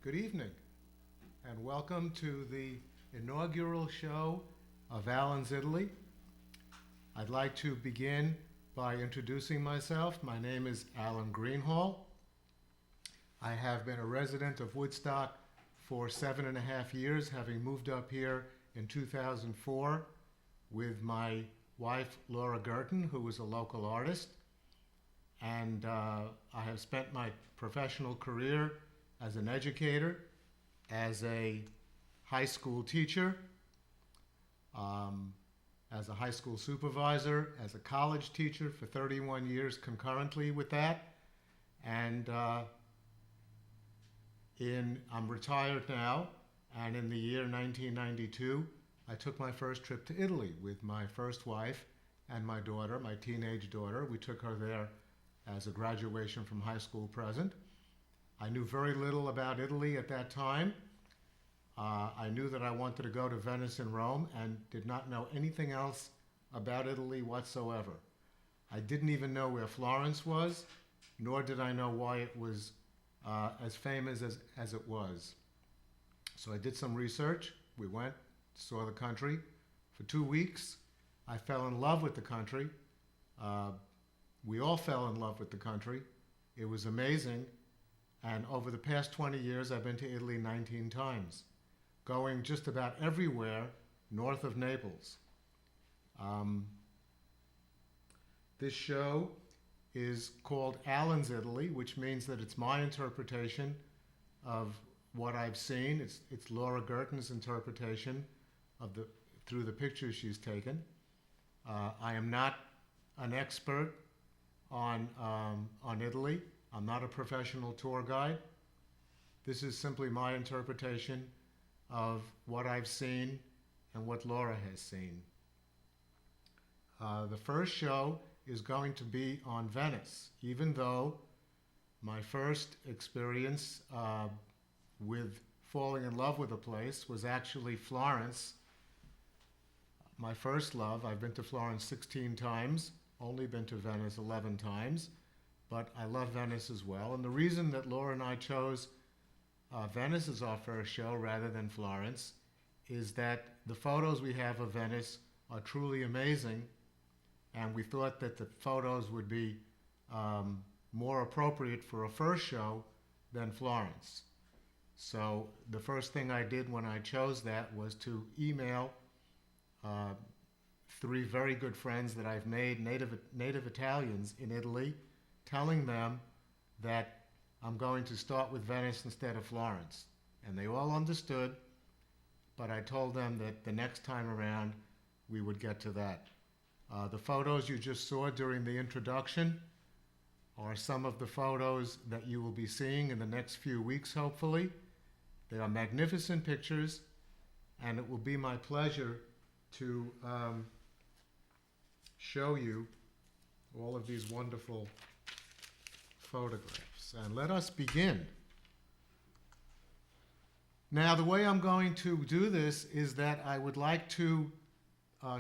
Good evening, and welcome to the inaugural show of Alan's Italy. I'd like to begin by introducing myself. My name is Alan Greenhall. I have been a resident of Woodstock for 7.5 years, having moved up here in 2004 with my wife, Laura Gerton, who is a local artist. And I have spent my professional career as an educator, as a high school teacher, as a high school supervisor, as a college teacher for 31 years concurrently with that. And I'm retired now, and in the year 1992, I took my first trip to Italy with my first wife and my daughter, my teenage daughter. We took her there as a graduation from high school present. I knew very little about Italy at that time. I knew that I wanted to go to Venice and Rome and did not know anything else about Italy whatsoever. I didn't even know where Florence was, nor did I know why it was as famous as it was. So I did some research. We went, saw the country. For 2 weeks, I fell in love with the country. We all fell in love with the country. It was amazing. And over the past 20 years, I've been to Italy 19 times, going just about everywhere north of Naples. This show is called Alan's Italy, which means that it's my interpretation of what I've seen. It's Laura Gerton's interpretation of through the pictures she's taken. I am not an expert on Italy. I'm not a professional tour guide. This is simply my interpretation of what I've seen and what Laura has seen. The first show is going to be on Venice, even though my first experience with falling in love with a place was actually Florence. My first love. I've been to Florence 16 times, only been to Venice 11 times. But I love Venice as well. And the reason that Laura and I chose Venice as our first show rather than Florence is that the photos we have of Venice are truly amazing. And we thought that the photos would be more appropriate for a first show than Florence. So the first thing I did when I chose that was to email 3 very good friends that I've made, native Italians in Italy, telling them that I'm going to start with Venice instead of Florence. And they all understood, but I told them that the next time around we would get to that. The photos you just saw during the introduction are some of the photos that you will be seeing in the next few weeks, hopefully. They are magnificent pictures, and it will be my pleasure to show you all of these wonderful photographs. And let us begin. Now, the way I'm going to do this is that I would like to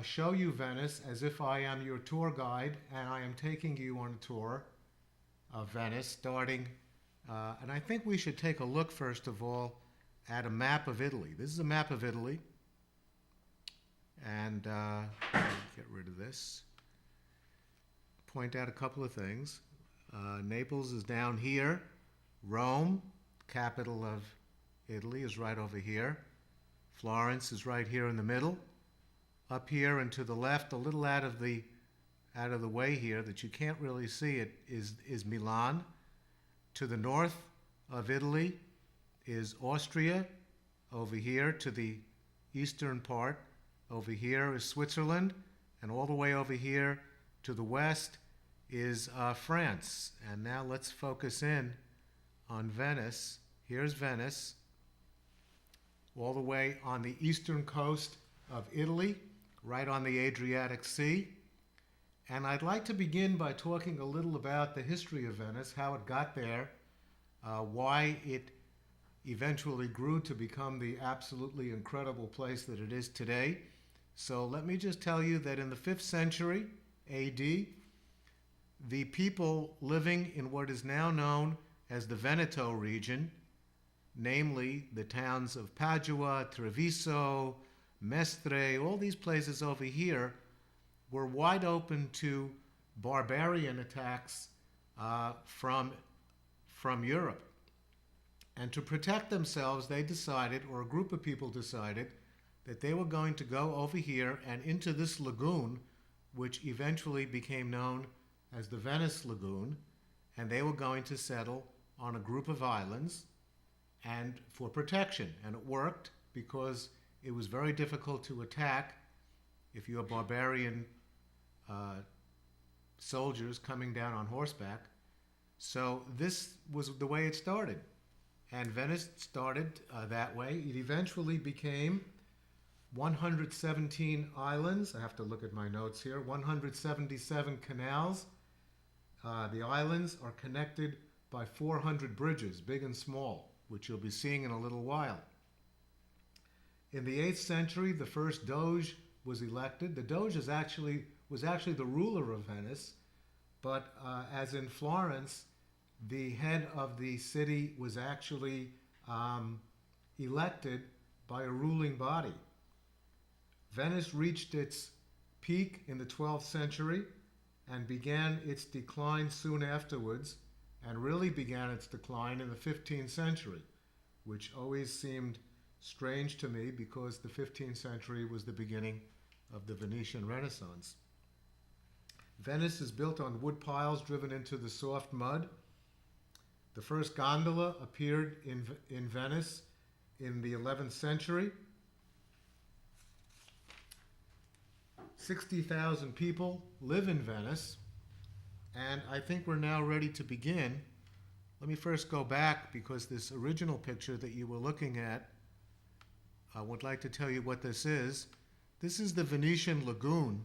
show you Venice as if I am your tour guide, and I am taking you on a tour of Venice, starting, and I think we should take a look, first of all, at a map of Italy. This is a map of Italy, and get rid of this. Point out a couple of things. Naples is down here. Rome, capital of Italy, is right over here. Florence is right here in the middle. Up here and to the left, a little out of the way here that you can't really see it, is Milan. To the north of Italy is Austria. Over here to the eastern part, over here is Switzerland, and all the way over here to the west is France. And now let's focus in on Venice. Here's Venice, all the way on the eastern coast of Italy, right on the Adriatic Sea. And I'd like to begin by talking a little about the history of Venice, how it got there, why it eventually grew to become the absolutely incredible place that it is today. So let me just tell you that in the 5th century AD, the people living in what is now known as the Veneto region namely the towns of Padua, Treviso, Mestre, all these places over here were wide open to barbarian attacks from Europe. And to protect themselves, they decided, or a group of people decided, that they were going to go over here and into this lagoon, which eventually became known as the Venice Lagoon, and they were going to settle on a group of islands and for protection. And it worked because it was very difficult to attack if you're barbarian soldiers coming down on horseback. So this was the way it started. And Venice started that way. It eventually became 117 islands. I have to look at my notes here. 177 canals. The islands are connected by 400 bridges, big and small, which you'll be seeing in a little while. In the 8th century, the first Doge was elected. The Doge was actually the ruler of Venice, but as in Florence, the head of the city was actually elected by a ruling body. Venice reached its peak in the 12th century and began its decline soon afterwards, and really began its decline in the 15th century, which always seemed strange to me because the 15th century was the beginning of the Venetian Renaissance. Venice is built on wood piles driven into the soft mud. The first gondola appeared in Venice in the 11th century. 60,000 people live in Venice, and I think we're now ready to begin. Let me first go back, because this original picture that you were looking at, I would like to tell you what this is. This is the Venetian Lagoon,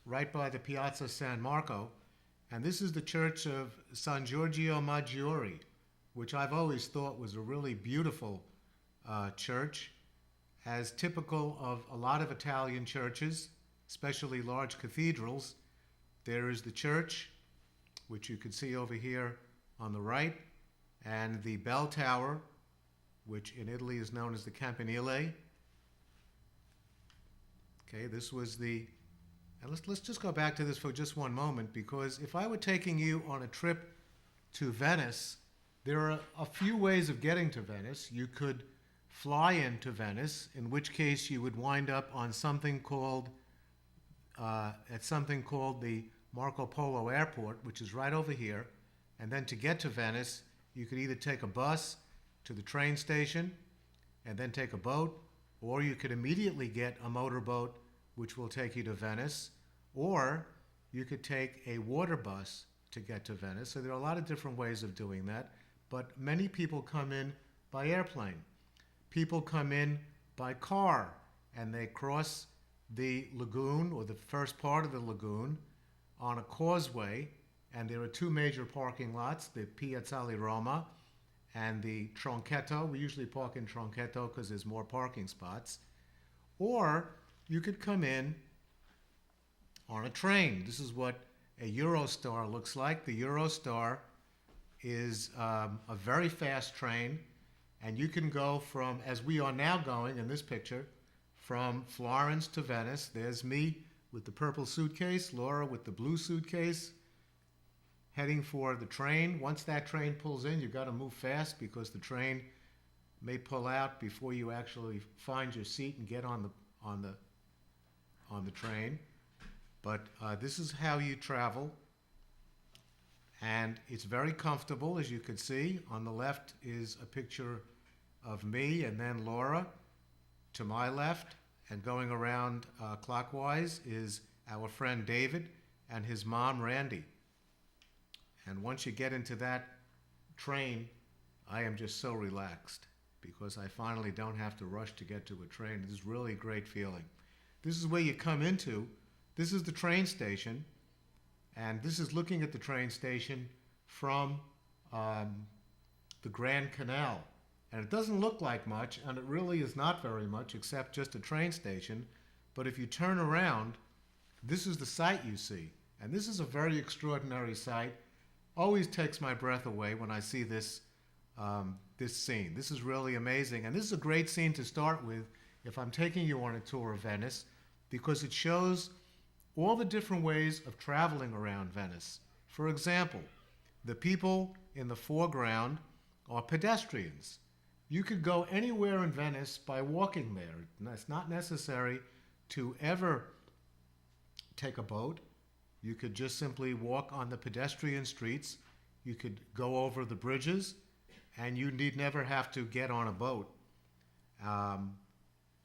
right by the Piazza San Marco, and this is the church of San Giorgio Maggiore, which I've always thought was a really beautiful church. As typical of a lot of Italian churches, especially large cathedrals, there is the church, which you can see over here on the right, and the bell tower, which in Italy is known as the Campanile. Okay, this was the... And let's just go back to this for just one moment, because if I were taking you on a trip to Venice, there are a few ways of getting to Venice. You could fly into Venice, in which case you would wind up on something called the Marco Polo Airport, which is right over here. And then to get to Venice, you could either take a bus to the train station and then take a boat, or you could immediately get a motorboat which will take you to Venice, or you could take a water bus to get to Venice. So there are a lot of different ways of doing that, but many people come in by airplane. People come in by car, and they cross the lagoon, or the first part of the lagoon, on a causeway, and there are two major parking lots, the Piazzale Roma and the Tronchetto. We usually park in Tronchetto because there's more parking spots. Or you could come in on a train. This is what a Eurostar looks like. The Eurostar is a very fast train, and you can go from, as we are now going in this picture, from Florence to Venice. There's me with the purple suitcase, Laura with the blue suitcase, heading for the train. Once that train pulls in, you've got to move fast because the train may pull out before you actually find your seat and get on the train. But this is how you travel, and it's very comfortable, as you can see. On the left is a picture of me and then Laura. To my left, and going around clockwise, is our friend David and his mom Randy. And once you get into that train, I am just so relaxed because I finally don't have to rush to get to a train. This is really a great feeling. This is where you come into. This is the train station, and this is looking at the train station from the Grand Canal. And it doesn't look like much, and it really is not very much, except just a train station. But if you turn around, this is the sight you see. And this is a very extraordinary sight. Always takes my breath away when I see this this scene. This is really amazing. And this is a great scene to start with if I'm taking you on a tour of Venice, because it shows all the different ways of traveling around Venice. For example, the people in the foreground are pedestrians. You could go anywhere in Venice by walking there. It's not necessary to ever take a boat. You could just simply walk on the pedestrian streets. You could go over the bridges, and you need never have to get on a boat.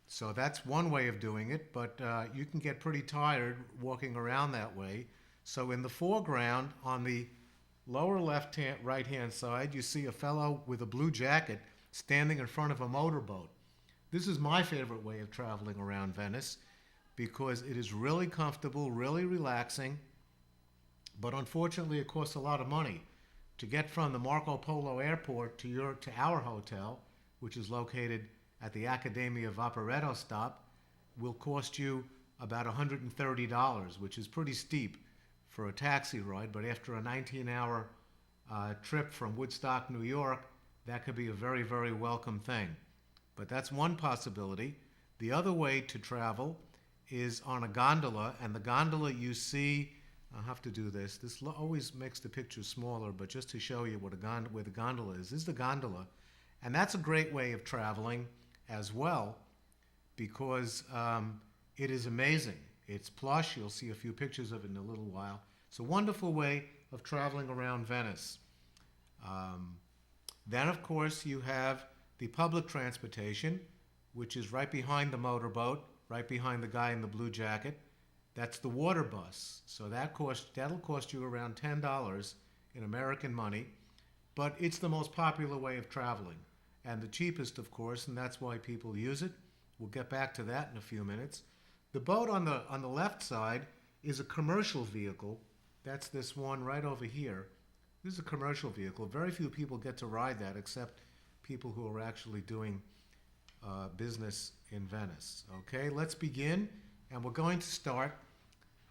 So that's one way of doing it, but you can get pretty tired walking around that way. So in the foreground, on the lower right-hand side, you see a fellow with a blue jacket standing in front of a motorboat. This is my favorite way of traveling around Venice because it is really comfortable, really relaxing, but unfortunately it costs a lot of money. To get from the Marco Polo Airport to our hotel, which is located at the Accademia Vaporetto stop, will cost you about $130, which is pretty steep for a taxi ride, but after a 19-hour trip from Woodstock, New York, that could be a very, very welcome thing. But that's one possibility. The other way to travel is on a gondola, and the gondola you see, I'll have to do this. This always makes the picture smaller, but just to show you where the gondola is, this is the gondola. And that's a great way of traveling as well because it is amazing. It's plush. You'll see a few pictures of it in a little while. It's a wonderful way of traveling around Venice. Then, of course, you have the public transportation, which is right behind the motorboat, right behind the guy in the blue jacket. That's the water bus. So that'll cost you around $10 in American money, but it's the most popular way of traveling and the cheapest, of course, and that's why people use it. We'll get back to that in a few minutes. The boat on the left side is a commercial vehicle. That's this one right over here. This is a commercial vehicle. Very few people get to ride that except people who are actually doing business in Venice. Okay, let's begin, and we're going to start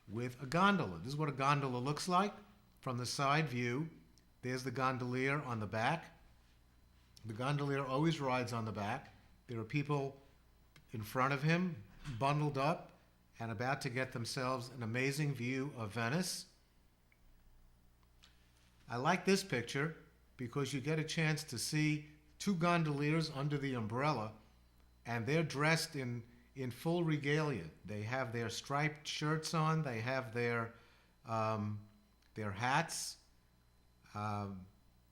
with a gondola. This is what a gondola looks like from the side view. There's the gondolier on the back. The gondolier always rides on the back. There are people in front of him, bundled up, and about to get themselves an amazing view of Venice. I like this picture because you get a chance to see two gondoliers under the umbrella, and they're dressed in full regalia. They have their striped shirts on. They have their hats.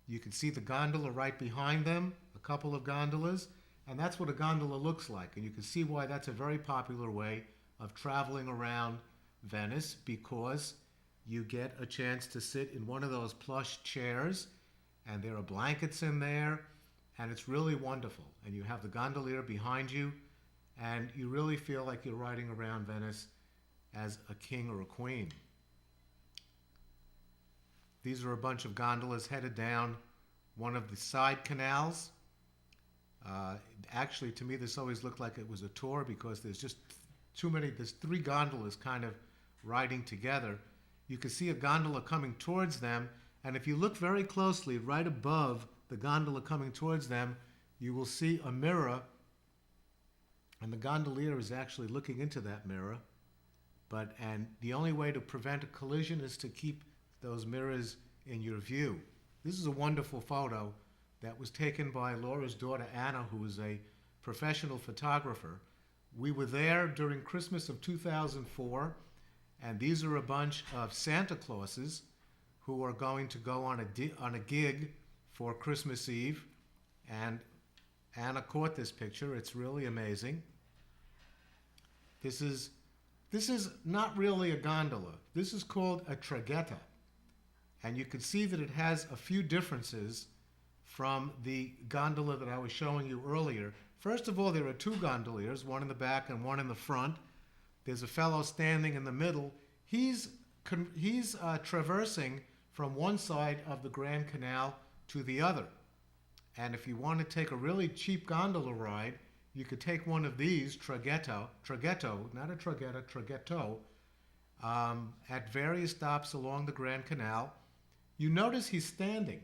You can see the gondola right behind them, a couple of gondolas, and that's what a gondola looks like. And you can see why that's a very popular way of traveling around Venice, because you get a chance to sit in one of those plush chairs, and there are blankets in there, and it's really wonderful. And you have the gondolier behind you, and you really feel like you're riding around Venice as a king or a queen. These are a bunch of gondolas headed down one of the side canals. Actually, to me, this always looked like it was a tour because there's just too many. There's three gondolas kind of riding together. You can see a gondola coming towards them, and if you look very closely, right above the gondola coming towards them, you will see a mirror, and the gondolier is actually looking into that mirror. And the only way to prevent a collision is to keep those mirrors in your view. This is a wonderful photo that was taken by Laura's daughter Anna, who is a professional photographer. We were there during Christmas of 2004, and these are a bunch of Santa Clauses who are going to go on a gig for Christmas Eve, and Anna caught this picture. It's really amazing. This is not really a gondola. This is called a traghetto. And you can see that it has a few differences from the gondola that I was showing you earlier. First of all, there are two gondoliers, one in the back and one in the front. There's a fellow standing in the middle. He's traversing from one side of the Grand Canal to the other. And if you want to take a really cheap gondola ride, you could take one of these traghetto, not a traghetto, at various stops along the Grand Canal. You notice he's standing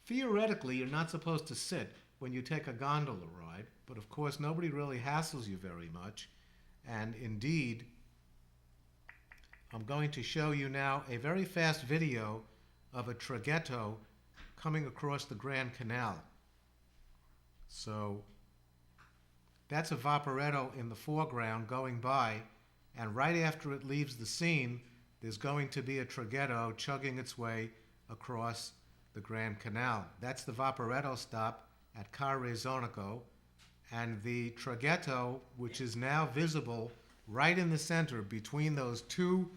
Theoretically, you're not supposed to sit when you take a gondola ride, but of course nobody really hassles you very much. And indeed, I'm going to show you now a very fast video of a traghetto coming across the Grand Canal. So that's a Vaporetto in the foreground going by, and right after it leaves the scene, there's going to be a traghetto chugging its way across the Grand Canal. That's the Vaporetto stop at Carrezonico, and the traghetto, which is now visible right in the center between those two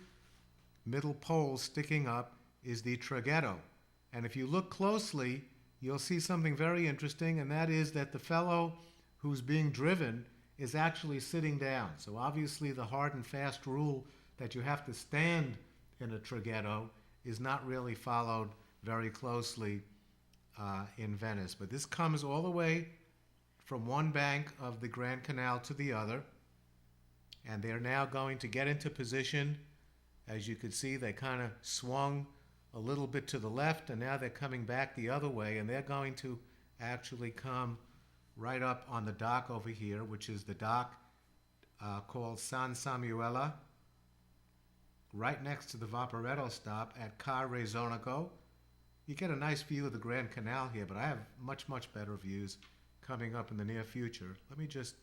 middle poles sticking up, is the traghetto. And if you look closely, you'll see something very interesting, and that is that the fellow who's being driven is actually sitting down. So obviously the hard and fast rule that you have to stand in a traghetto is not really followed very closely in Venice. But this comes all the way from one bank of the Grand Canal to the other, and they're now going to get into position. As you can see, they kind of swung a little bit to the left, and now they're coming back the other way, and they're going to actually come right up on the dock over here, which is the dock called San Samuele, right next to the Vaporetto stop at Carrezonico. You get a nice view of the Grand Canal here, but I have much, much better views coming up in the near future. Let me just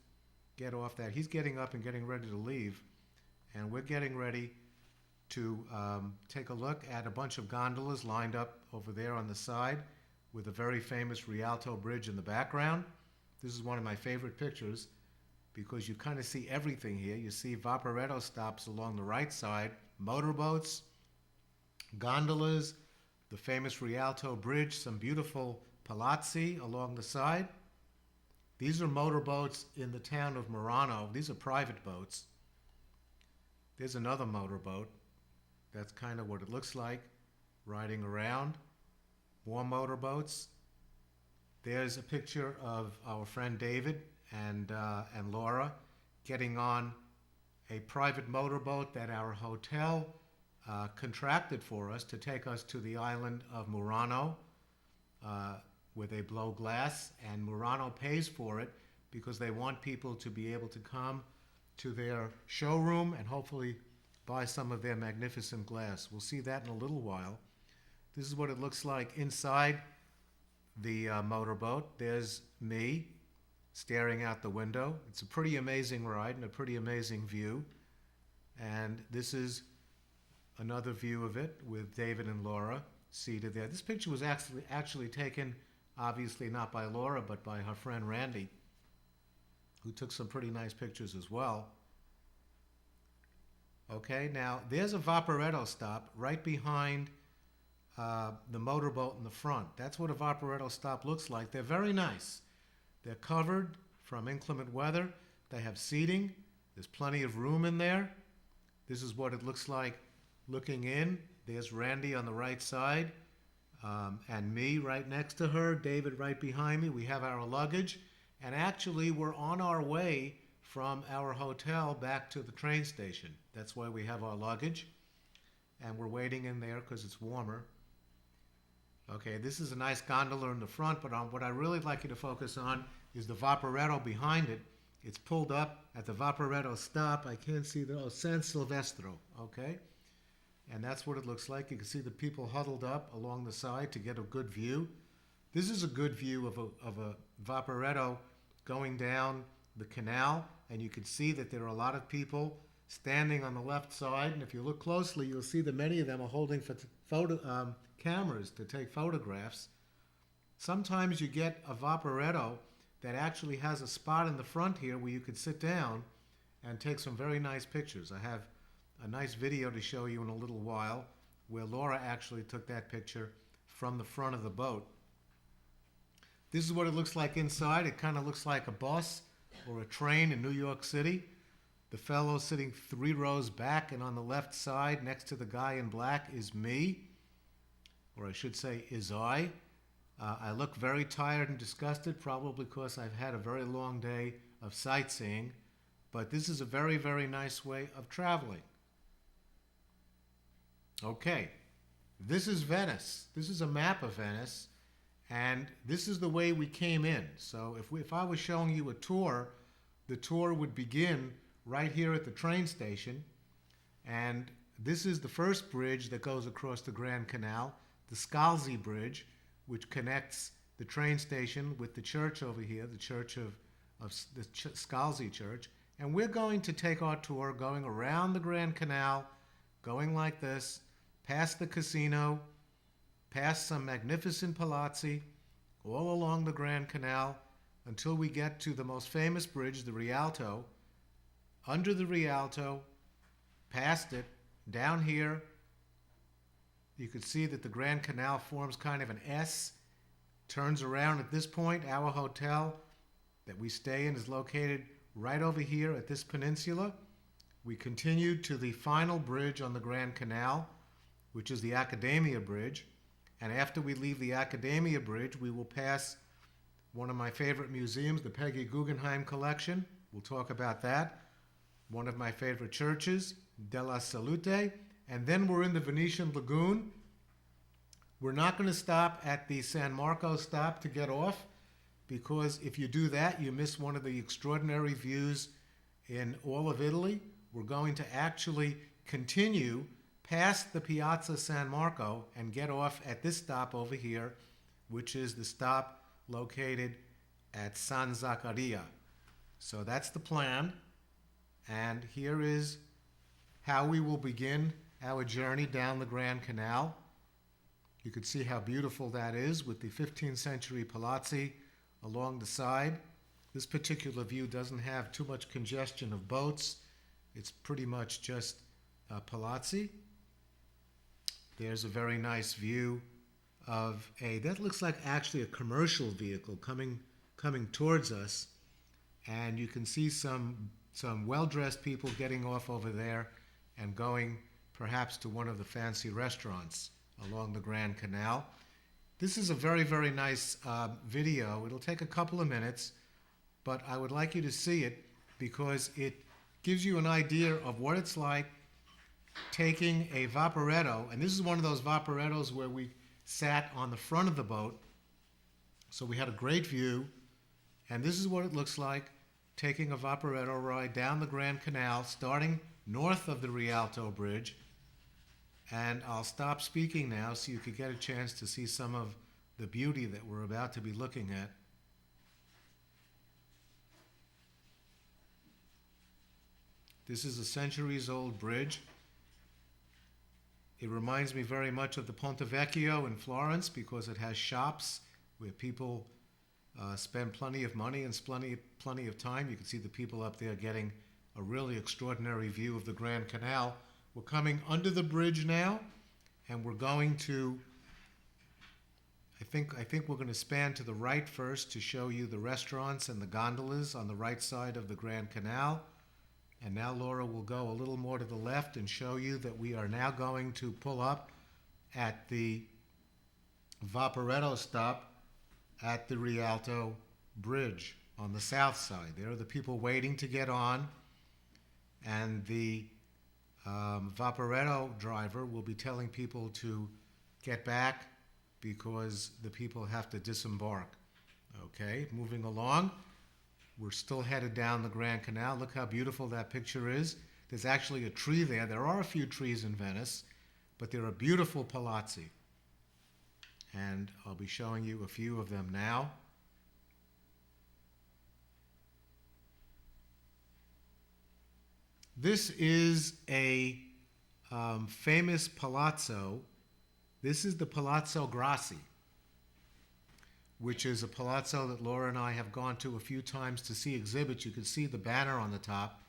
get off that. He's getting up and getting ready to leave, and we're getting ready to take a look at a bunch of gondolas lined up over there on the side with a very famous Rialto Bridge in the background. This is one of my favorite pictures because you kind of see everything here. You see Vaporetto stops along the right side, motorboats, gondolas, the famous Rialto Bridge, some beautiful palazzi along the side. These are motorboats in the town of Murano. These are private boats. There's another motorboat. That's kind of what it looks like, riding around. More motorboats. There's a picture of our friend David and Laura getting on a private motorboat that our hotel contracted for us to take us to the island of Murano, where they blow glass, and Murano pays for it because they want people to be able to come to their showroom and hopefully buy some of their magnificent glass. We'll see that in a little while. This is what it looks like inside the motorboat. There's me staring out the window. It's a pretty amazing ride and a pretty amazing view. And this is another view of it with David and Laura seated there. This picture was actually taken, obviously not by Laura, but by her friend Randy, who took some pretty nice pictures as well. Okay, now there's a Vaporetto stop right behind the motorboat in the front. That's what a Vaporetto stop looks like. They're very nice. They're covered from inclement weather. They have seating. There's plenty of room in there. This is what it looks like looking in. There's Randy on the right side, and me right next to her, David right behind me. We have our luggage, and actually we're on our way from our hotel back to the train station. That's why we have our luggage, and we're waiting in there because it's warmer. Okay, this is a nice gondola in the front, but what I really like you to focus on is the Vaporetto behind it. It's pulled up at the Vaporetto stop. I can't see the San Silvestro, okay? And that's what it looks like. You can see the people huddled up along the side to get a good view. This is a good view of a Vaporetto going down the canal, and you can see that there are a lot of people standing on the left side, and if you look closely, you'll see that many of them are holding cameras to take photographs. Sometimes you get a Vaporetto that actually has a spot in the front here where you could sit down and take some very nice pictures. I have a nice video to show you in a little while where Laura actually took that picture from the front of the boat. This is what it looks like inside. It kind of looks like a bus or a train in New York City. The fellow sitting 3 rows back and on the left side next to the guy in black is me, or I should say is I. I look very tired and disgusted, probably because I've had a very long day of sightseeing, but this is a very, very nice way of traveling. Okay, this is Venice. This is a map of Venice, And this is the way we came in. So if I was showing you a tour, the tour would begin right here at the train station. And this is the first bridge that goes across the Grand Canal, the Scalzi Bridge, which connects the train station with the church over here, the church of the Scalzi Church. And we're going to take our tour going around the Grand Canal, going like this, past the casino, past some magnificent palazzi, all along the Grand Canal, until we get to the most famous bridge, the Rialto. Under the Rialto, past it, down here, you can see that the Grand Canal forms kind of an S, turns around at this point. Our hotel that we stay in is located right over here at this peninsula. We continue to the final bridge on the Grand Canal, which is the Academia Bridge. And after we leave the Academia Bridge, we will pass one of my favorite museums, the Peggy Guggenheim Collection. We'll talk about that. One of my favorite churches, Della Salute. And then we're in the Venetian Lagoon. We're not going to stop at the San Marco stop to get off, because if you do that, you miss one of the extraordinary views in all of Italy. We're going to actually continue past the Piazza San Marco and get off at this stop over here, which is the stop located at San Zaccaria. So that's the plan. And here is how we will begin our journey down the Grand Canal. You can see how beautiful that is with the 15th century palazzi along the side. This particular view doesn't have too much congestion of boats. It's pretty much just palazzi. There's a very nice view of that looks like actually a commercial vehicle coming towards us. And you can see some well-dressed people getting off over there and going perhaps to one of the fancy restaurants along the Grand Canal. This is a very, very nice video. It'll take a couple of minutes, but I would like you to see it because it gives you an idea of what it's like taking a Vaporetto. And this is one of those Vaporettos where we sat on the front of the boat. So we had a great view. And this is what it looks like taking a Vaporetto ride down the Grand Canal, starting north of the Rialto Bridge. And I'll stop speaking now so you can get a chance to see some of the beauty that we're about to be looking at. This is a centuries-old bridge. It reminds me very much of the Ponte Vecchio in Florence because it has shops where people spend plenty of money and plenty of time. You can see the people up there getting a really extraordinary view of the Grand Canal. We're coming under the bridge now, and we're going to, I think we're going to span to the right first to show you the restaurants and the gondolas on the right side of the Grand Canal. And now Laura will go a little more to the left and show you that we are now going to pull up at the Vaporetto stop at the Rialto Bridge on the south side. There are the people waiting to get on, and the Vaporetto driver will be telling people to get back because the people have to disembark. Okay, moving along. We're still headed down the Grand Canal. Look how beautiful that picture is. There's actually a tree there. There are a few trees in Venice, but there are beautiful palazzi. And I'll be showing you a few of them now. This is a famous palazzo. This is the Palazzo Grassi, which is a palazzo that Laura and I have gone to a few times to see exhibits. You can see the banner on the top.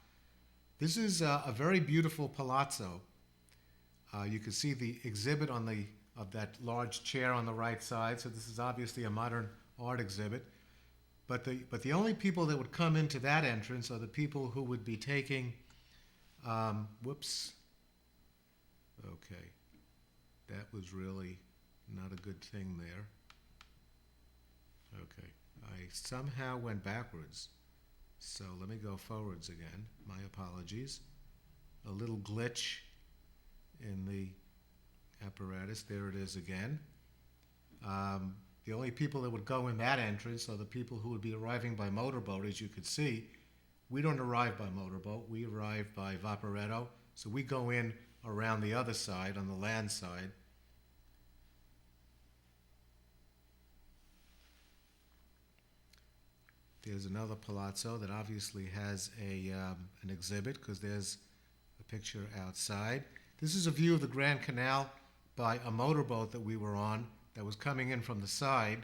This is a very beautiful palazzo. You can see the exhibit of that large chair on the right side. So this is obviously a modern art exhibit. But the only people that would come into that entrance are the people who would be taking, whoops. Okay, that was really not a good thing there. Okay, I somehow went backwards. So let me go forwards again. My apologies. A little glitch in the apparatus. There it is again. The only people that would go in that entrance are the people who would be arriving by motorboat. As you could see, we don't arrive by motorboat. We arrive by Vaporetto. So we go in around the other side, on the land side. There's another palazzo that obviously has an exhibit, because there's a picture outside. This is a view of the Grand Canal by a motorboat that we were on that was coming in from the side.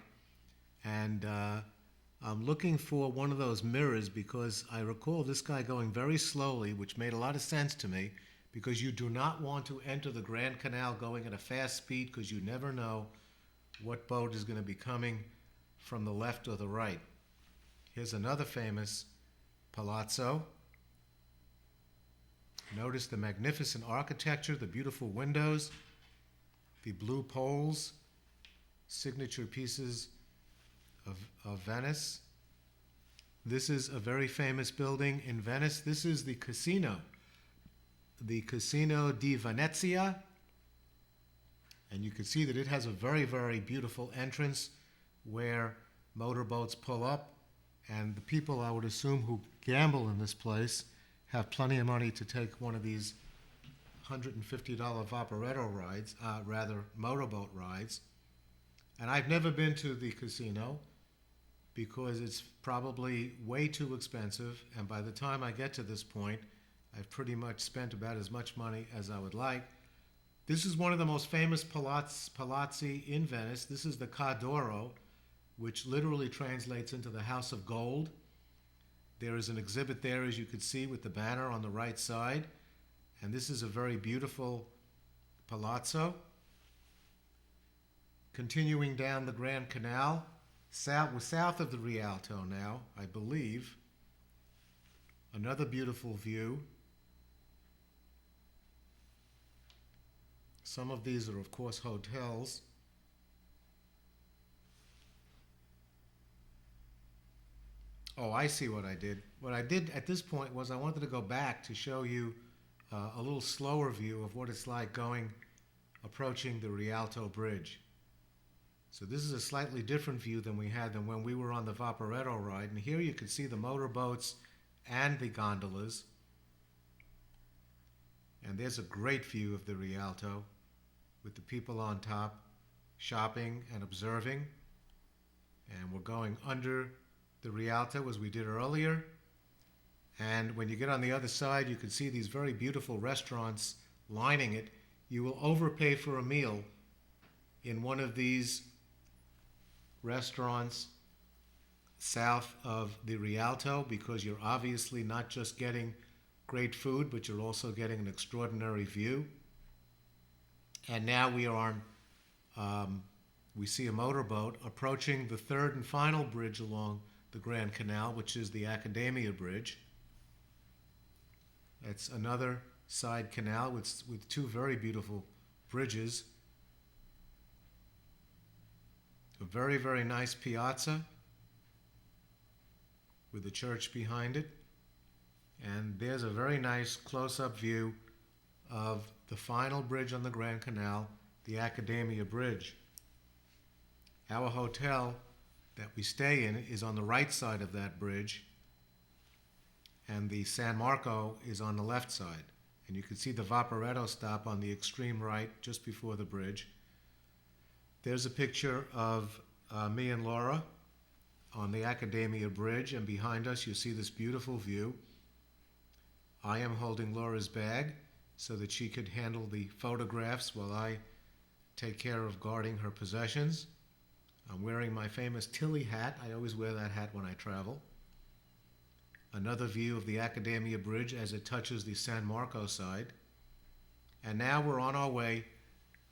And I'm looking for one of those mirrors, because I recall this guy going very slowly, which made a lot of sense to me, because you do not want to enter the Grand Canal going at a fast speed, because you never know what boat is going to be coming from the left or the right. Here's another famous palazzo. Notice the magnificent architecture, the beautiful windows, the blue poles, signature pieces of Venice. This is a very famous building in Venice. This is the Casino di Venezia. And you can see that it has a very, very beautiful entrance where motorboats pull up. And the people, I would assume, who gamble in this place have plenty of money to take one of these $150 Vaporetto rides, motorboat rides. And I've never been to the casino because it's probably way too expensive. And by the time I get to this point, I've pretty much spent about as much money as I would like. This is one of the most famous palazzi in Venice. This is the Ca d'Oro, which literally translates into the House of Gold. There is an exhibit there, as you can see, with the banner on the right side. And this is a very beautiful palazzo. Continuing down the Grand Canal, south of the Rialto now, I believe. Another beautiful view. Some of these are, of course, hotels. Oh, I see what I did. What I did at this point was I wanted to go back to show you a little slower view of what it's like approaching the Rialto Bridge. So this is a slightly different view than we had than when we were on the Vaporetto ride. And here you can see the motorboats and the gondolas. And there's a great view of the Rialto with the people on top shopping and observing. And we're going under the Rialto as we did earlier. And when you get on the other side, you can see these very beautiful restaurants lining it. You will overpay for a meal in one of these restaurants south of the Rialto, because you're obviously not just getting great food, but you're also getting an extraordinary view. And now we are on, we see a motorboat approaching the third and final bridge along the Grand Canal, which is the Accademia Bridge. It's another side canal with two very beautiful bridges. A very, very nice piazza with the church behind it. And there's a very nice close-up view of the final bridge on the Grand Canal, the Accademia Bridge. Our hotel that we stay in is on the right side of that bridge, and the San Marco is on the left side. And you can see the Vaporetto stop on the extreme right, just before the bridge. There's a picture of me and Laura on the Accademia Bridge, and behind us you see this beautiful view. I am holding Laura's bag so that she could handle the photographs while I take care of guarding her possessions. I'm wearing my famous Tilly hat. I always wear that hat when I travel. Another view of the Accademia Bridge as it touches the San Marco side. And now we're on our way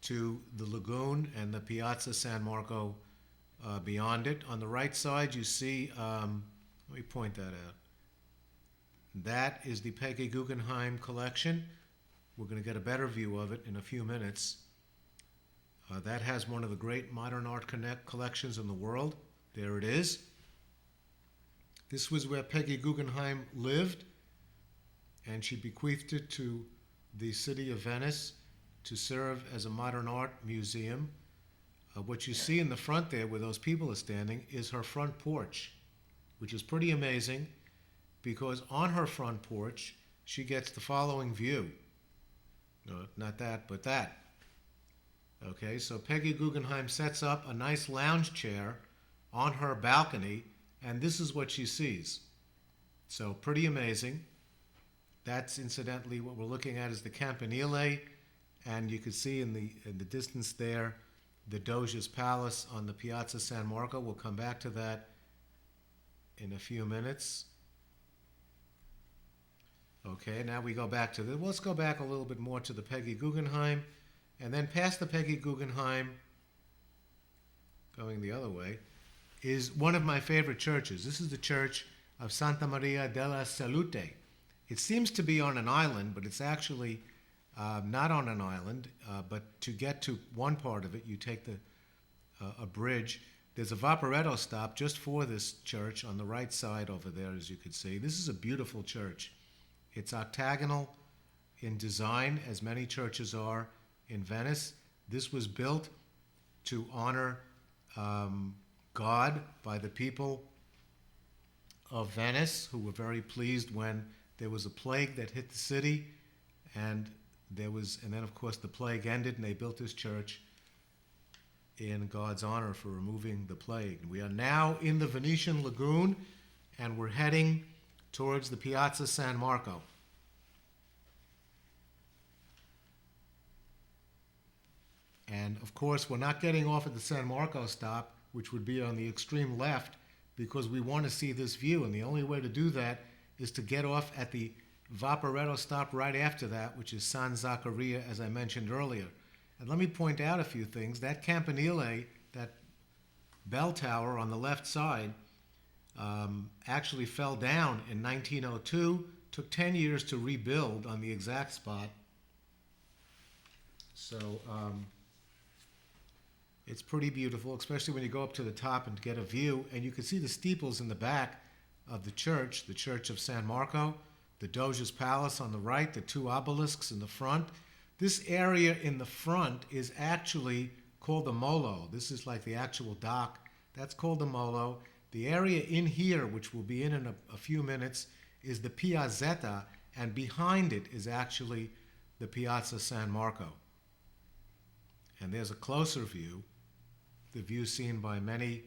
to the lagoon and the Piazza San Marco beyond it. On the right side you see, let me point that out. That is the Peggy Guggenheim collection. We're going to get a better view of it in a few minutes. That has one of the great modern art collections in the world. There it is. This was where Peggy Guggenheim lived, and she bequeathed it to the city of Venice to serve as a modern art museum. what you see in the front there where those people are standing is her front porch, which is pretty amazing because on her front porch she gets the following view. No, not that, but that. Okay, so Peggy Guggenheim sets up a nice lounge chair on her balcony, and this is what she sees. So pretty amazing. That's incidentally what we're looking at is the Campanile, and you can see in the distance there the Doge's Palace on the Piazza San Marco. We'll come back to that in a few minutes. Okay, now we go back to let's go back a little bit more to the Peggy Guggenheim, and then past the Peggy Guggenheim, going the other way, is one of my favorite churches. This is the church of Santa Maria della Salute. It seems to be on an island, but it's actually not on an island. But to get to one part of it, you take a bridge. There's a Vaporetto stop just for this church on the right side over there, as you can see. This is a beautiful church. It's octagonal in design, as many churches are in Venice. This was built to honor God by the people of Venice, who were very pleased when there was a plague that hit the city, and then of course the plague ended, and they built this church in God's honor for removing the plague. We are now in the Venetian Lagoon, and we're heading towards the Piazza San Marco. And of course, we're not getting off at the San Marco stop, which would be on the extreme left, because we want to see this view. And the only way to do that is to get off at the Vaporetto stop right after that, which is San Zaccaria, as I mentioned earlier. And let me point out a few things. That Campanile, that bell tower on the left side, actually fell down in 1902. Took 10 years to rebuild on the exact spot. So it's pretty beautiful, especially when you go up to the top and get a view. And you can see the steeples in the back of the Church of San Marco, the Doge's Palace on the right, the two obelisks in the front. This area in the front is actually called the Molo. This is like the actual dock. That's called the Molo. The area in here, which we'll be in a few minutes, is the Piazzetta, and behind it is actually the Piazza San Marco. And there's a closer view, the view seen by many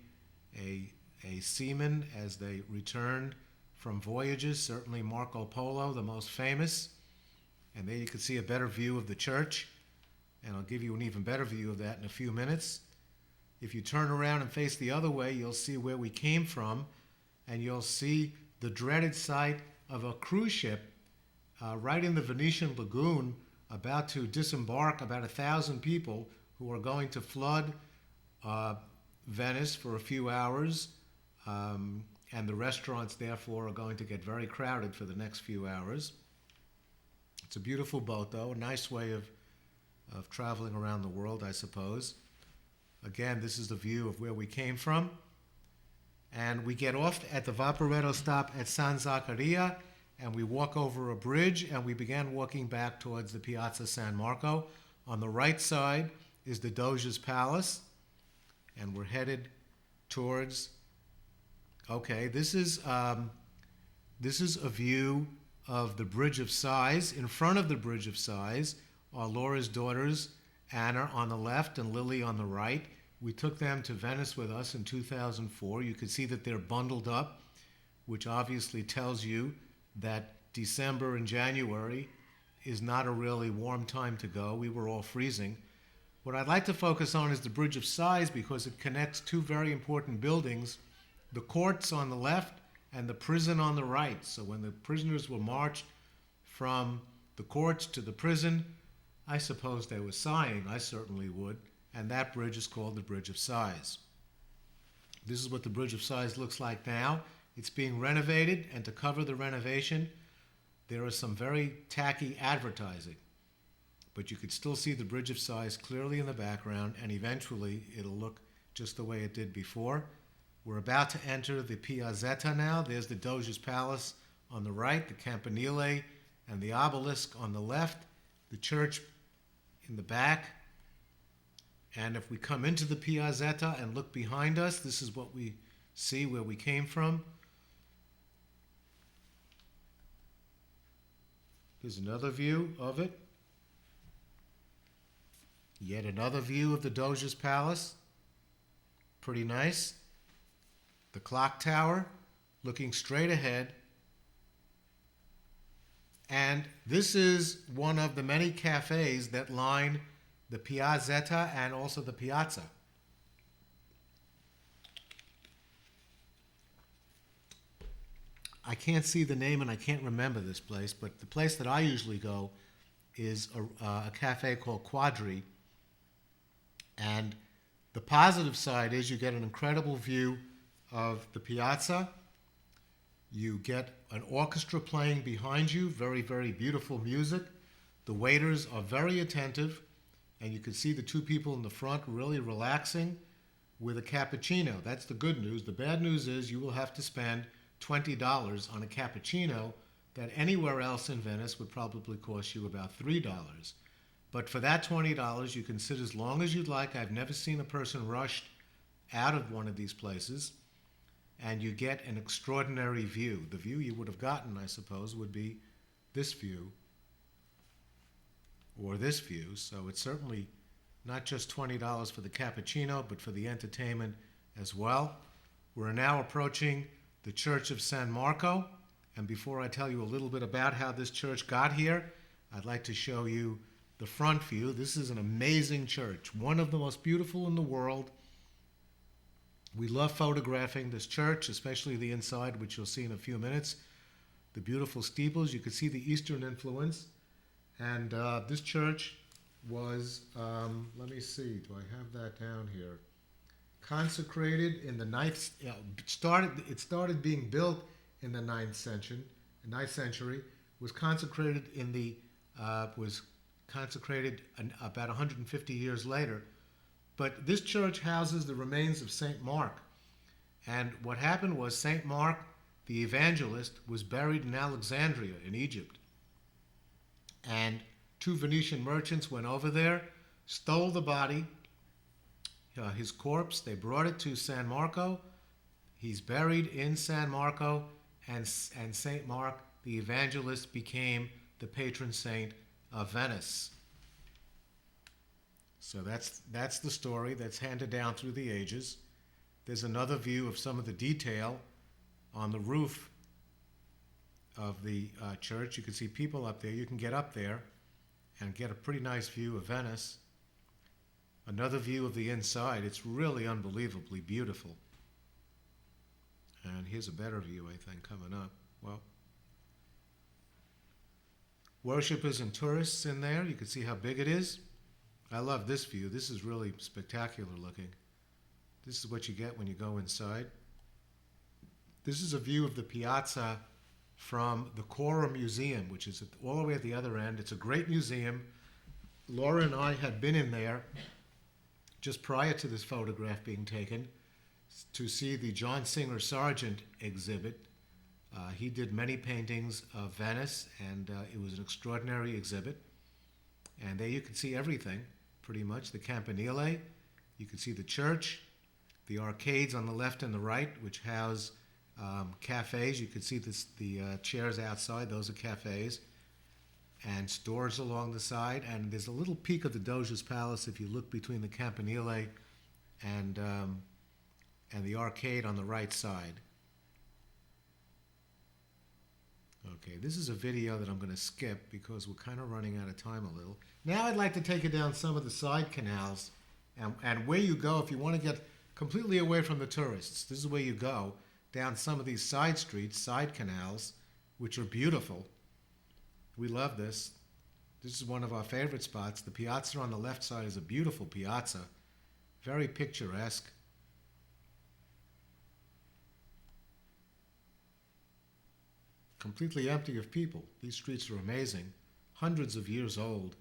a seaman as they returned from voyages, certainly Marco Polo, the most famous. And there you can see a better view of the church, and I'll give you an even better view of that in a few minutes. If you turn around and face the other way, you'll see where we came from, and you'll see the dreaded sight of a cruise ship right in the Venetian Lagoon, about to disembark about 1,000 people who are going to flood Venice for a few hours, and the restaurants, therefore, are going to get very crowded for the next few hours. It's a beautiful boat, though, a nice way of traveling around the world, I suppose. Again, this is the view of where we came from. And we get off at the Vaporetto stop at San Zaccaria, and we walk over a bridge, and we began walking back towards the Piazza San Marco. On the right side is the Doge's Palace, and we're headed towards... Okay, this is a view of the Bridge of Sighs. In front of the Bridge of Sighs are Laura's daughters, Anna on the left and Lily on the right. We took them to Venice with us in 2004. You can see that they're bundled up, which obviously tells you that December and January is not a really warm time to go. We were all freezing. What I'd like to focus on is the Bridge of Sighs, because it connects two very important buildings, the courts on the left and the prison on the right. So when the prisoners were marched from the courts to the prison, I suppose they were sighing. I certainly would. And that bridge is called the Bridge of Sighs. This is what the Bridge of Sighs looks like now. It's being renovated, and to cover the renovation, there is some very tacky advertising. But you could still see the Bridge of Sighs clearly in the background, and eventually it'll look just the way it did before. We're about to enter the Piazzetta now. There's the Doge's Palace on the right, the Campanile and the obelisk on the left, the church in the back. And if we come into the Piazzetta and look behind us, this is what we see where we came from. Here's another view of it. Yet another view of the Doge's Palace. Pretty nice. The clock tower, looking straight ahead. And this is one of the many cafes that line the Piazzetta and also the Piazza. I can't see the name and I can't remember this place, but the place that I usually go is a cafe called Quadri. And the positive side is you get an incredible view of the piazza. You get an orchestra playing behind you, very, very beautiful music. The waiters are very attentive, and you can see the two people in the front really relaxing with a cappuccino. That's the good news. The bad news is you will have to spend $20 on a cappuccino that anywhere else in Venice would probably cost you about $3. But for that $20, you can sit as long as you'd like. I've never seen a person rushed out of one of these places. And you get an extraordinary view. The view you would have gotten, I suppose, would be this view or this view. So it's certainly not just $20 for the cappuccino, but for the entertainment as well. We're now approaching the Church of San Marco. And before I tell you a little bit about how this church got here, I'd like to show you the front view. This is an amazing church, one of the most beautiful in the world. We love photographing this church, especially the inside, which you'll see in a few minutes. The beautiful steeples, you can see the Eastern influence. And this church was, let me see, do I have that down here? Consecrated in the ninth, it started being built in the ninth century, was consecrated about 150 years later. But this church houses the remains of St. Mark. And what happened was St. Mark, the evangelist, was buried in Alexandria in Egypt. And two Venetian merchants went over there, stole the body, his corpse. They brought it to San Marco. He's buried in San Marco, and St. Mark, the evangelist, became the patron saint of Venice. So that's the story that's handed down through the ages. There's another view of some of the detail on the roof of the church. You can see people up there. You can get up there and get a pretty nice view of Venice. Another view of the inside. It's really unbelievably beautiful. And here's a better view, I think, coming up. Well, worshippers and tourists in there. You can see how big it is. I love this view. This is really spectacular looking. This is what you get when you go inside. This is a view of the piazza from the Cora Museum, which is all the way at the other end. It's a great museum. Laura and I had been in there just prior to this photograph being taken to see the John Singer Sargent exhibit. He did many paintings of Venice, and it was an extraordinary exhibit. And there you can see everything, pretty much. The campanile, you can see the church, the arcades on the left and the right, which house cafes. You can see the chairs outside, those are cafes, and stores along the side. And there's a little peek of the Doge's Palace if you look between the campanile and the arcade on the right side. Okay, this is a video that I'm going to skip because we're kind of running out of time a little. Now I'd like to take you down some of the side canals and where you go if you want to get completely away from the tourists. This is where you go, down some of these side streets, side canals, which are beautiful. We love this. This is one of our favorite spots. The piazza on the left side is a beautiful piazza, very picturesque. Completely empty of people. These streets are amazing, hundreds of years old,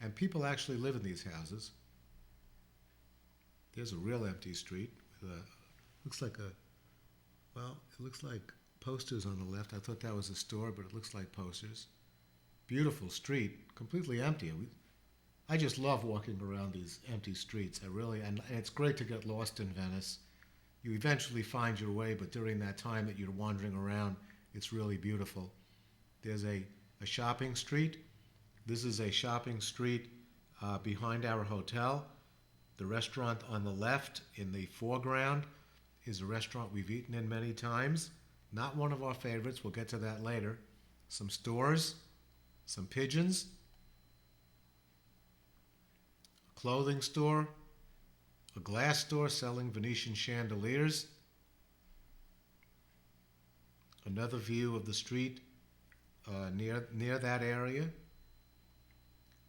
and people actually live in these houses. There's a real empty street. Looks like it looks like posters on the left. I thought that was a store, but it looks like posters. Beautiful street, completely empty. I just love walking around these empty streets. I really, and it's great to get lost in Venice. You eventually find your way, but during that time that you're wandering around, it's really beautiful. There's a shopping street. This is a shopping street behind our hotel. The restaurant on the left in the foreground is a restaurant we've eaten in many times. Not one of our favorites. We'll get to that later. Some stores, some pigeons, a clothing store, a glass store selling Venetian chandeliers, another view of the street near that area,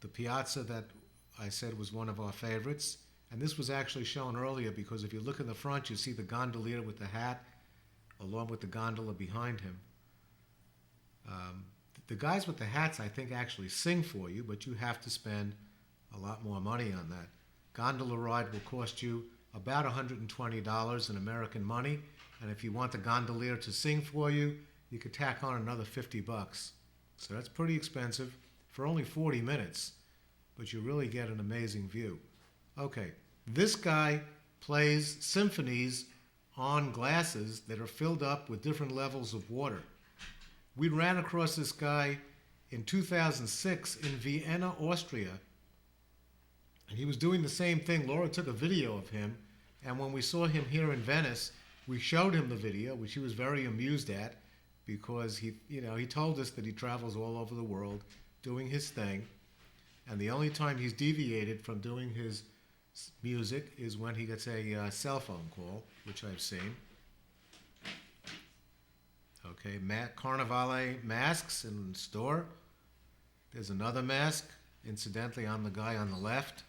the piazza that I said was one of our favorites. And this was actually shown earlier because if you look in the front, you see the gondolier with the hat along with the gondola behind him. The guys with the hats, I think, actually sing for you, but you have to spend a lot more money on that. Gondola ride will cost you about $120 in American money, and if you want the gondolier to sing for you, you could tack on another $50. So that's pretty expensive for only 40 minutes, but you really get an amazing view. Okay, this guy plays symphonies on glasses that are filled up with different levels of water. We ran across this guy in 2006 in Vienna, Austria, and he was doing the same thing. Laura took a video of him, and when we saw him here in Venice, we showed him the video, which he was very amused at because he told us that he travels all over the world doing his thing, and the only time he's deviated from doing his music is when he gets a cell phone call, which I've seen. Okay, Carnivale masks in the store. There's another mask, incidentally, on the guy on the left.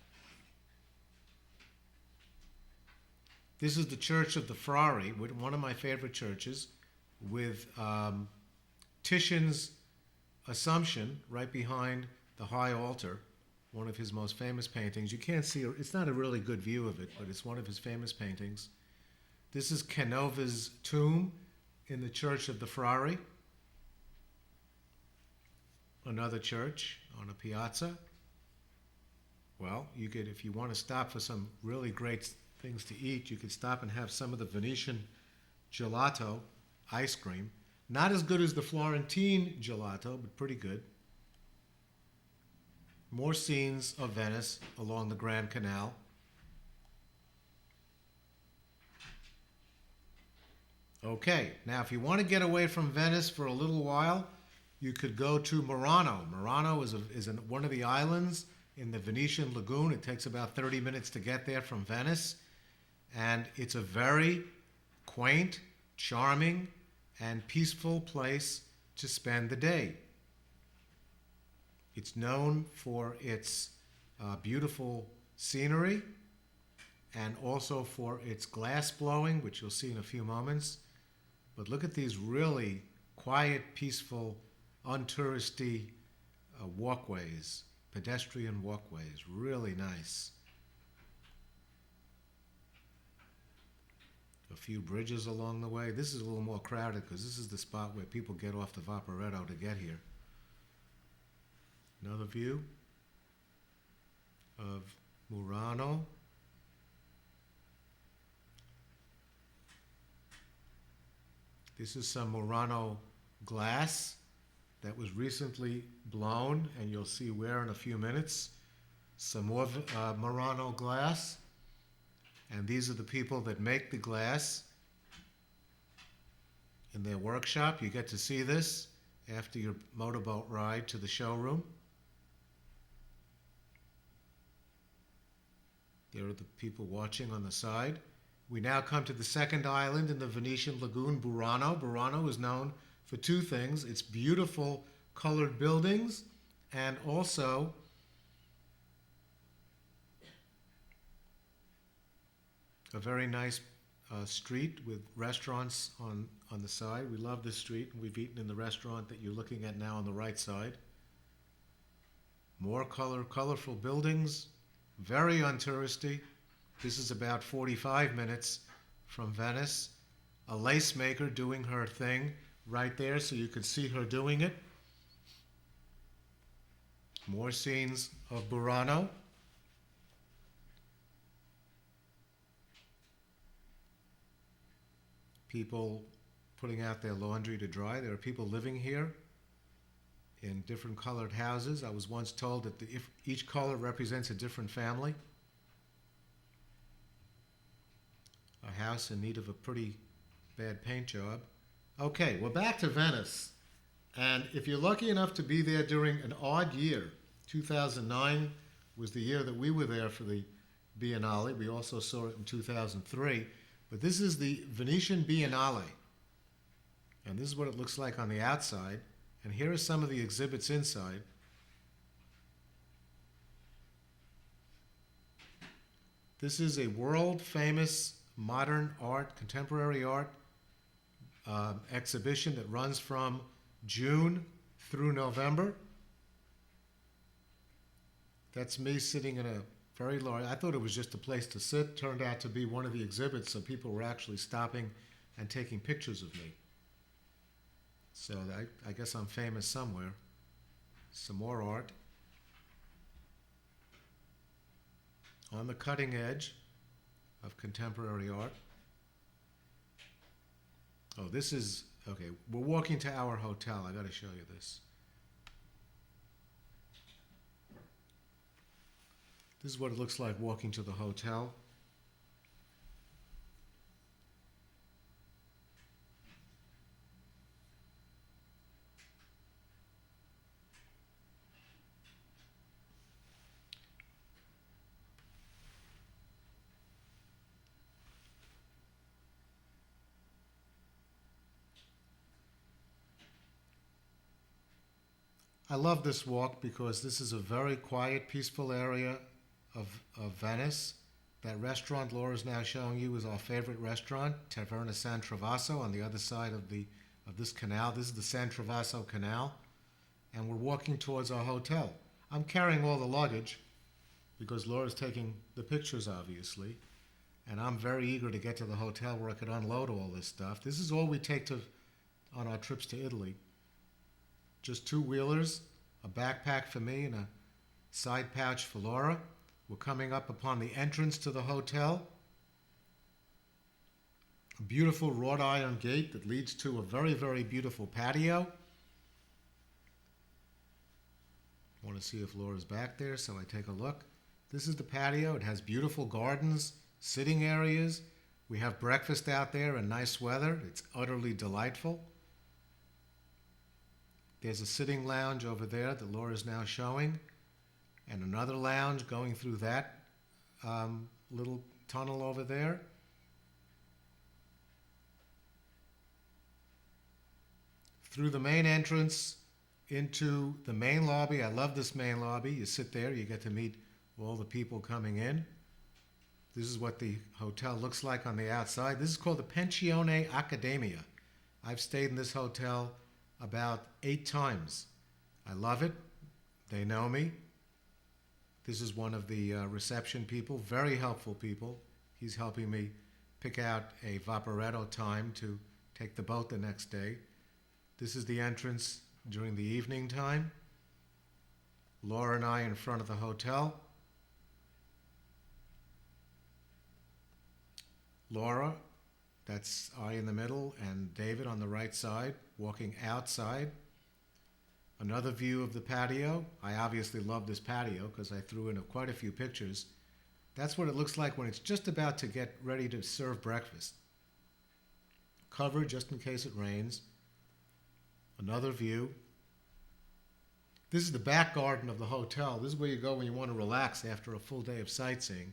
This is the Church of the Frari, one of my favorite churches, with Titian's Assumption right behind the high altar, one of his most famous paintings. You can't see, it's not a really good view of it, but it's one of his famous paintings. This is Canova's tomb in the Church of the Frari, another church on a piazza. Well, you could, if you want to stop for some really great things to eat, you could stop and have some of the Venetian gelato ice cream. Not as good as the Florentine gelato, but pretty good. More scenes of Venice along the Grand Canal. Okay, now if you want to get away from Venice for a little while, you could go to Murano. Murano is one of the islands in the Venetian lagoon. It takes about 30 minutes to get there from Venice. And it's a very quaint, charming, and peaceful place to spend the day. It's known for its beautiful scenery and also for its glass blowing, which you'll see in a few moments. But look at these really quiet, peaceful, untouristy walkways, pedestrian walkways. Really nice. A few bridges along the way. This is a little more crowded because this is the spot where people get off the Vaporetto to get here. Another view of Murano. This is some Murano glass that was recently blown, and you'll see where in a few minutes. Some more Murano glass. And these are the people that make the glass in their workshop. You get to see this after your motorboat ride to the showroom. There are the people watching on the side. We now come to the second island in the Venetian lagoon, Burano. Burano is known for two things. Its beautiful colored buildings and also a very nice street with restaurants on the side. We love this street, and we've eaten in the restaurant that you're looking at now on the right side. More colorful buildings, very untouristy. This is about 45 minutes from Venice. A lace maker doing her thing right there, so you can see her doing it. More scenes of Burano. People putting out their laundry to dry. There are people living here in different colored houses. I was once told that if each color represents a different family. A house in need of a pretty bad paint job. Okay, we're back to Venice. And if you're lucky enough to be there during an odd year, 2009 was the year that we were there for the Biennale. We also saw it in 2003. But this is the Venetian Biennale. And this is what it looks like on the outside. And here are some of the exhibits inside. This is a world-famous modern art, contemporary art exhibition that runs from June through November. That's me sitting in a very large, I thought it was just a place to sit. Turned out to be one of the exhibits, so people were actually stopping and taking pictures of me. So I guess I'm famous somewhere. Some more art. On the cutting edge of contemporary art. Oh, this is, okay, we're walking to our hotel. I got to show you this. This is what it looks like walking to the hotel. I love this walk because this is a very quiet, peaceful area of Venice. That restaurant Laura's now showing you is our favorite restaurant, Taverna San Travaso, on the other side of this canal. This is the San Travaso Canal, and we're walking towards our hotel. I'm carrying all the luggage because Laura's taking the pictures, obviously, and I'm very eager to get to the hotel where I could unload all this stuff. This is all we take on our trips to Italy. Just two-wheelers, a backpack for me, and a side pouch for Laura. We're coming up upon the entrance to the hotel. A beautiful wrought iron gate that leads to a very, very beautiful patio. I want to see if Laura's back there, so I take a look. This is the patio. It has beautiful gardens, sitting areas. We have breakfast out there in nice weather. It's utterly delightful. There's a sitting lounge over there that Laura's now showing, and another lounge going through that little tunnel over there. Through the main entrance into the main lobby. I love this main lobby. You sit there, you get to meet all the people coming in. This is what the hotel looks like on the outside. This is called the Pensione Accademia. I've stayed in this hotel about 8 times. I love it. They know me. This is one of the reception people, very helpful people. He's helping me pick out a Vaporetto time to take the boat the next day. This is the entrance during the evening time. Laura and I in front of the hotel. Laura, that's I in the middle, and David on the right side, walking outside. Another view of the patio. I obviously love this patio because I threw in quite a few pictures. That's what it looks like when it's just about to get ready to serve breakfast. Covered just in case it rains. Another view. This is the back garden of the hotel. This is where you go when you want to relax after a full day of sightseeing.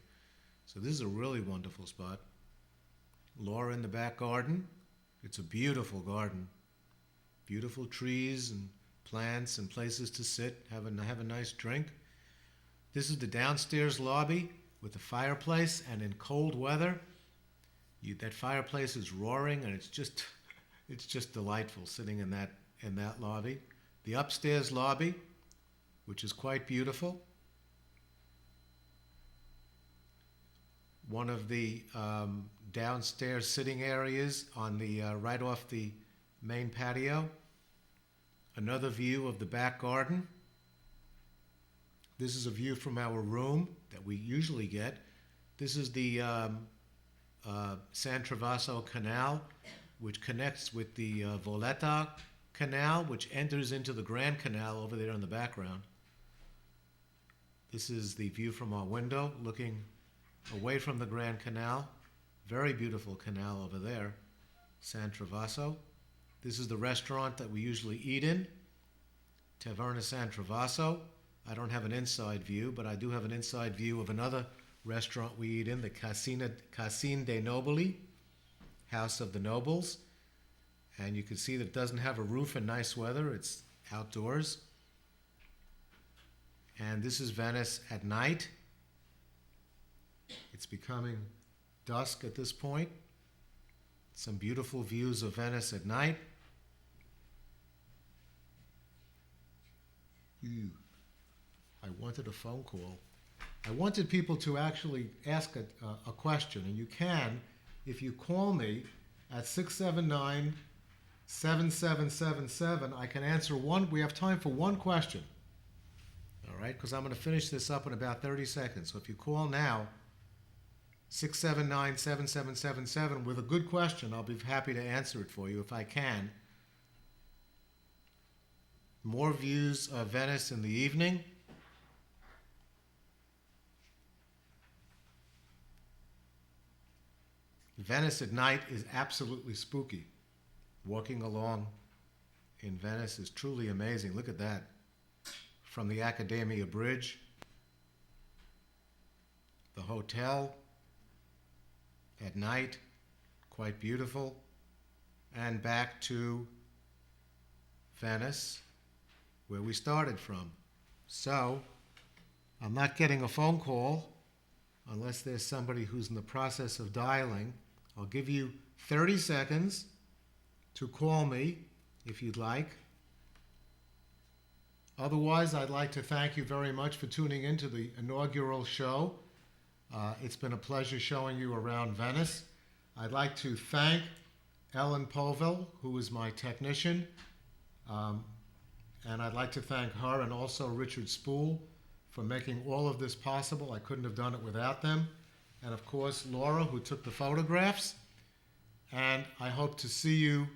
So this is a really wonderful spot. Laura in the back garden. It's a beautiful garden. Beautiful trees and plants and places to sit, have a nice drink. This is the downstairs lobby with a fireplace, and in cold weather, that fireplace is roaring, and it's just delightful sitting in that lobby. The upstairs lobby, which is quite beautiful. One of the downstairs sitting areas on the right off the main patio. Another view of the back garden. This is a view from our room that we usually get. This is the San Travaso Canal, which connects with the Vaporetto Canal, which enters into the Grand Canal over there in the background. This is the view from our window, looking away from the Grand Canal. Very beautiful canal over there, San Travaso. This is the restaurant that we usually eat in, Taverna San Travaso. I don't have an inside view, but I do have an inside view of another restaurant we eat in, the Cascine dei Nobili, House of the Nobles. And you can see that it doesn't have a roof in nice weather. It's outdoors. And this is Venice at night. It's becoming dusk at this point. Some beautiful views of Venice at night. I wanted a phone call. I wanted people to actually ask a question, and you can if you call me at 679-7777. I can answer one. We have time for one question. All right, because I'm going to finish this up in about 30 seconds. So if you call now, 679-7777 with a good question, I'll be happy to answer it for you if I can. More views of Venice in the evening. Venice at night is absolutely spooky. Walking along in Venice is truly amazing. Look at that. From the Accademia Bridge, the hotel at night, quite beautiful, and back to Venice, where we started from. So, I'm not getting a phone call unless there's somebody who's in the process of dialing. I'll give you 30 seconds to call me if you'd like. Otherwise, I'd like to thank you very much for tuning in to the inaugural show. It's been a pleasure showing you around Venice. I'd like to thank Ellen Povell, who is my technician, and I'd like to thank her and also Richard Spool for making all of this possible. I couldn't have done it without them. And of course, Laura, who took the photographs. And I hope to see you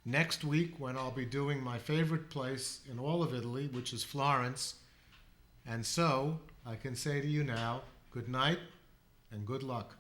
next week when I'll be doing my favorite place in all of Italy, which is Florence. And so I can say to you now, good night and good luck.